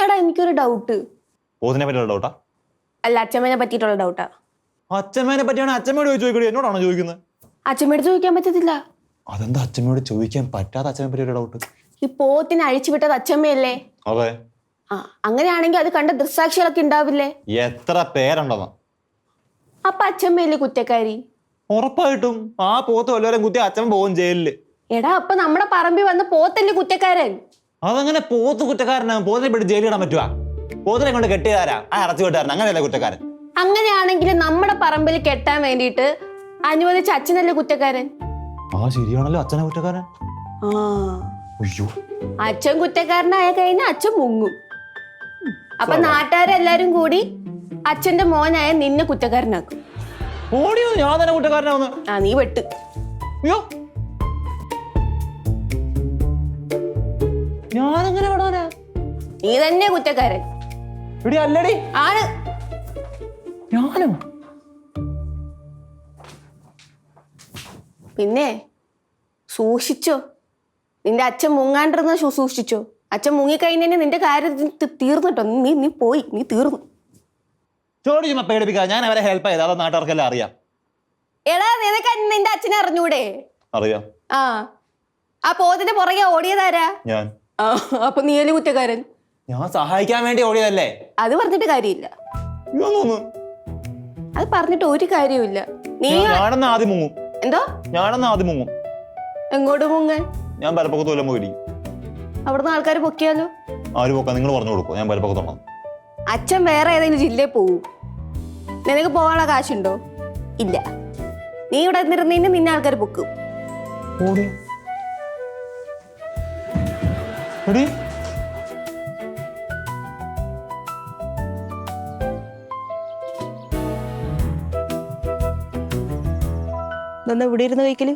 എടാ എനിക്കൊരു ഡൗട്ട്. പോത്തിനെ പറ്റിയുള്ള ഡൗട്ടാ? അല്ല, അച്ഛമ്മേനെ പറ്റിയിട്ടുള്ള ഡൗട്ടാ. അച്ഛമ്മേനെ പറ്റിയാണ് അച്ഛമ്മയോട് ചോദിക്കൂ, എന്നോടാണോ ചോദിക്കുന്നത്? അച്ഛമ്മയോട് ചോദിക്കാൻ പറ്റത്തില്ല. അതെന്താ അച്ഛമ്മയോട് ചോദിക്കാൻ പറ്റാത്ത അച്ഛനെ പറ്റി ഒരു ഡൗട്ട്? ഈ പോത്തിനെ അഴിച്ചു വിട്ടത് അച്ഛമ്മയല്ലേ? അതെ. ആ, അങ്ങനെയാണെങ്കിൽ അത് കണ്ട ദൃക്സാക്ഷികളൊക്കെ ഉണ്ടാവില്ലേ? എത്ര പേരുണ്ടെന്ന്. അപ്പൊ അച്ഛമ്മയല്ലേ കുറ്റക്കാരി? ഉറപ്പായിട്ടും ആ പോത്ത് വല്ലവരും കുത്തി അച്ഛൻ പോകും ജയിലില്. എടാ, അപ്പൊ നമ്മുടെ പറമ്പിൽ വന്ന് പോത്തല്ലേ കുറ്റക്കാരൻ? അതങ്ങനെ പോത്ത് കുറ്റക്കാരനാകും? പോത്തിനെ പെട്ട് ജയിലിടാൻ പറ്റുവാ? പോത്തിനെ കൊണ്ട് കെട്ടിയതാരാ? ആ അടച്ചു വിട്ടാരൻ, അങ്ങനെയല്ലേ കുറ്റക്കാരൻ? അങ്ങനെയാണെങ്കിൽ നമ്മുടെ പറമ്പിൽ കെട്ടാൻ വേണ്ടിയിട്ട് അനുവദിച്ച അച്ഛനല്ലേ കുറ്റക്കാരൻ? ആ ശരിയാണല്ലോ, അച്ഛനെ കുറ്റക്കാരൻ. ആ, അയ്യോ, അച്ഛൻ കുറ്റക്കാരനായ കഴിഞ്ഞാൽ അച്ഛൻ മുങ്ങും. അപ്പൊ നാട്ടുകാരെല്ലാരും കൂടി അച്ഛന്റെ മോനായ നിന്നെ കുറ്റക്കാരനാക്കും. ഓടിയോ ഞാൻ തന്നെ കുറ്റക്കാരനാവുന്നു? ആ, നീ വെട്ട്. അയ്യോ, ഞാനെങ്ങനെ വിടാനാ? നീ തന്നെ കുറ്റക്കാരൻ. എടി അല്ലടി. ആണ്. ഞാനോ? പിന്നെ സൂക്ഷിച്ചോ, നിന്റെ അച്ഛൻ മുങ്ങാണ്ടിരുന്ന സൂക്ഷിച്ചോ. അച്ഛൻ മുങ്ങിക്കഴിഞ്ഞാൽ നിന്റെ കാര്യം തീർന്നിട്ടോ. നീ പോയി, നീ തീർന്നു. ചോടി ചുമ്മാ പേടിപ്പിക്കാ. ഞാൻ അവരെ ഹെൽപ്പ് ചെയ്ത്, അത് നാട്ടുകാർക്കെല്ലാം അറിയാം. എടാ, നിനക്ക് നിന്റെ അച്ഛനെ അറിഞ്ഞൂടെ? അറിയാം. ആ പോത്തിന്റെ പുറകെ ഓടിയതാരാ? ഞാൻ. അപ്പൊ നീയല്ലേ കുറ്റക്കാരൻ? ഞാൻ സഹായിക്കാൻ വേണ്ടി ഓടിയതല്ലേ? അത് പറഞ്ഞിട്ട് കാര്യമില്ല. അത് പറഞ്ഞിട്ട് ഒരു കാര്യമില്ല. ഞാനെന്ന് ആദ്യം മുങ്ങും. എന്തോ? ഞാനെന്ന് ആദ്യം മുങ്ങും. എങ്ങോട്ട് മുങ്ങാൻ? ഞാൻ പലപ്പൊക്കത്ത് വല്ലതും പോയിരിക്കും. അവിടുന്ന് ആൾക്കാർ പൊക്കിയാലോ? ആര് പൊക്കാൻ? നിങ്ങൾ പറഞ്ഞു കൊടുക്കും. ഞാൻ പലപ്പൊക്കത്തോണം. അച്ഛൻ വേറെ ഏതെങ്കിലും ജില്ലയിൽ പോവും. നിനക്ക് പോകാനുള്ള കാശുണ്ടോ? ഇല്ല. നീ ഇവിടെ നിന്നിരുന്നതിന് നിന്നെ ആൾക്കാർ പൊക്കും. ഇതൊന്നും ഇവിടെ ഇരുന്ന് കഴിക്കല്?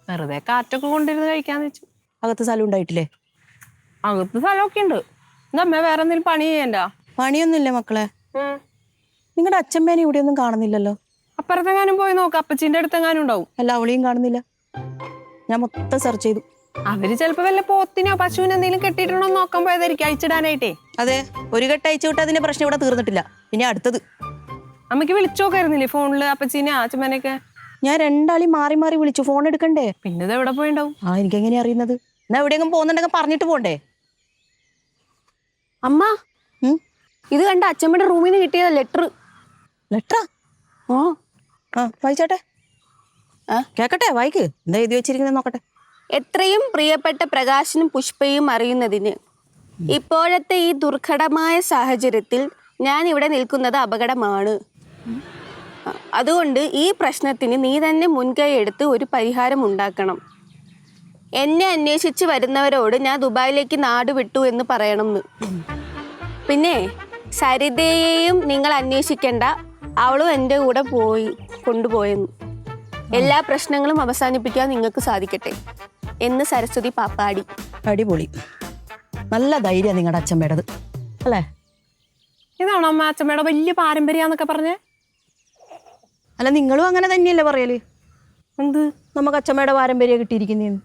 വെറുതെ കാറ്റൊക്കെ കൊണ്ടിരുന്ന് കഴിക്കാന്ന് വെച്ചു. അകത്ത് സ്ഥലം ഉണ്ടായിട്ടില്ലേ? അകത്ത് സ്ഥലമൊക്കെ ഉണ്ട്. എന്താ അമ്മ വേറെ എന്തെങ്കിലും പണി ചെയ്യണ്ട? പണിയൊന്നുമില്ലേ മക്കളെ? നിങ്ങളുടെ അച്ഛമ്മേനെ ഇവിടെ ഒന്നും കാണുന്നില്ലല്ലോ. അപ്പുറത്തെങ്ങാനും പോയി നോക്ക്, അപ്പച്ചിന്റെ അടുത്തെങ്ങാനും ഉണ്ടാവും. അല്ല, അവളെയും കാണുന്നില്ല. ഞാൻ മൊത്തം സെർച്ച് ചെയ്തു. അവര് ചിലപ്പോ വല്ല പോത്തിനോ പശുവിനോ എന്തെങ്കിലും കെട്ടിയിട്ടുണ്ടോ നോക്കാൻ പോയതായിരിക്കും, അയച്ചിടാനായിട്ടേ. അതെ, ഒരു കെട്ട് അയച്ചു വിട്ട് അതിന്റെ പ്രശ്നം ഇവിടെ തീർന്നിട്ടില്ല. പിന്നെ അടുത്തത് അമ്മയ്ക്ക് വിളിച്ചു നോക്കായിരുന്നില്ലേ ഫോണില് അപ്പച്ചീനെ അച്ഛമ്മേനൊക്കെ? ഞാൻ രണ്ടാളി മാറി മാറി വിളിച്ചു, ഫോൺ എടുക്കണ്ടേ? പിന്നെ ഇത് എവിടെ പോയിണ്ടാവും? എനിക്കെങ്ങനെയാ അറിയുന്നത്? എന്നാ എവിടെയെങ്കിലും പോകുന്നുണ്ടെങ്കിൽ പറഞ്ഞിട്ട് പോണ്ടേ? അമ്മ, ഇത് കണ്ട അച്ഛമ്മയുടെ റൂമിൽ നിന്ന് കിട്ടിയ ലെറ്റർ. ലെറ്ററാ? വായിച്ചാട്ടെ. കേക്കട്ടെ, വായിക്ക്. എന്താ എഴുതി വെച്ചിരിക്കുന്നത് നോക്കട്ടെ. എത്രയും പ്രിയപ്പെട്ട പ്രകാശനും പുഷ്പയും അറിയുന്നതിന് ഇപ്പോഴത്തെ ഈ ദുർഘടമായ സാഹചര്യത്തിൽ ഞാൻ ഇവിടെ നിൽക്കുന്നത് അപകടമാണ്. അതുകൊണ്ട് ഈ പ്രശ്നത്തിന് നീ തന്നെ മുൻകൈ എടുത്ത് ഒരു പരിഹാരം ഉണ്ടാക്കണം. എന്നെ അന്വേഷിച്ച് വരുന്നവരോട് ഞാൻ ദുബായിലേക്ക് നാട് വിട്ടു എന്ന് പറയണമെന്ന്. പിന്നെ സരിതയെയും നിങ്ങൾ അന്വേഷിക്കേണ്ട, അവളും എൻ്റെ കൂടെ കൊണ്ടുപോയെന്ന്. എല്ലാ പ്രശ്നങ്ങളും അവസാനിപ്പിക്കാൻ നിങ്ങൾക്ക് സാധിക്കട്ടെ എന്ന് സരസ്വതി പാപ്പാടി. അടിപൊളി, നല്ല ധൈര്യം നിങ്ങളുടെ അച്ഛമ്മേടത് അല്ലേ? ഇതാണോ അമ്മ അച്ഛമ്മയുടെ വലിയ പാരമ്പര്യാന്നൊക്കെ പറഞ്ഞേ? അല്ല, നിങ്ങളും അങ്ങനെ തന്നെയല്ലേ പറയല്? എന്ത് നമുക്ക് അച്ഛമ്മയുടെ പാരമ്പര്യം കിട്ടിയിരിക്കുന്നേന്ന്?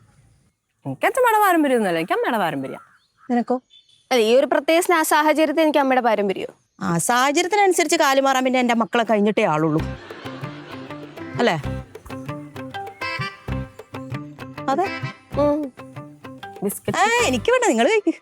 എനിക്ക് അച്ഛമ്മയുടെ പാരമ്പര്യം ഒന്നുമല്ല, എനിക്ക് അമ്മയുടെ പാരമ്പര്യം. നിനക്കോ? അല്ല, ഈ ഒരു പ്രത്യേക സാഹചര്യത്തിൽ എനിക്ക് അമ്മയുടെ പാരമ്പര്യമോ? സാഹചര്യത്തിനനുസരിച്ച് കാല് മാറാൻ പിന്നെ എൻ്റെ മക്കളെ കഴിഞ്ഞിട്ടേ ആളുള്ളൂ അല്ലേ? അതെ. ബിസ്ക്കറ്റ് എനിക്ക് വേണ്ട, നിങ്ങൾ കഴിക്ക്.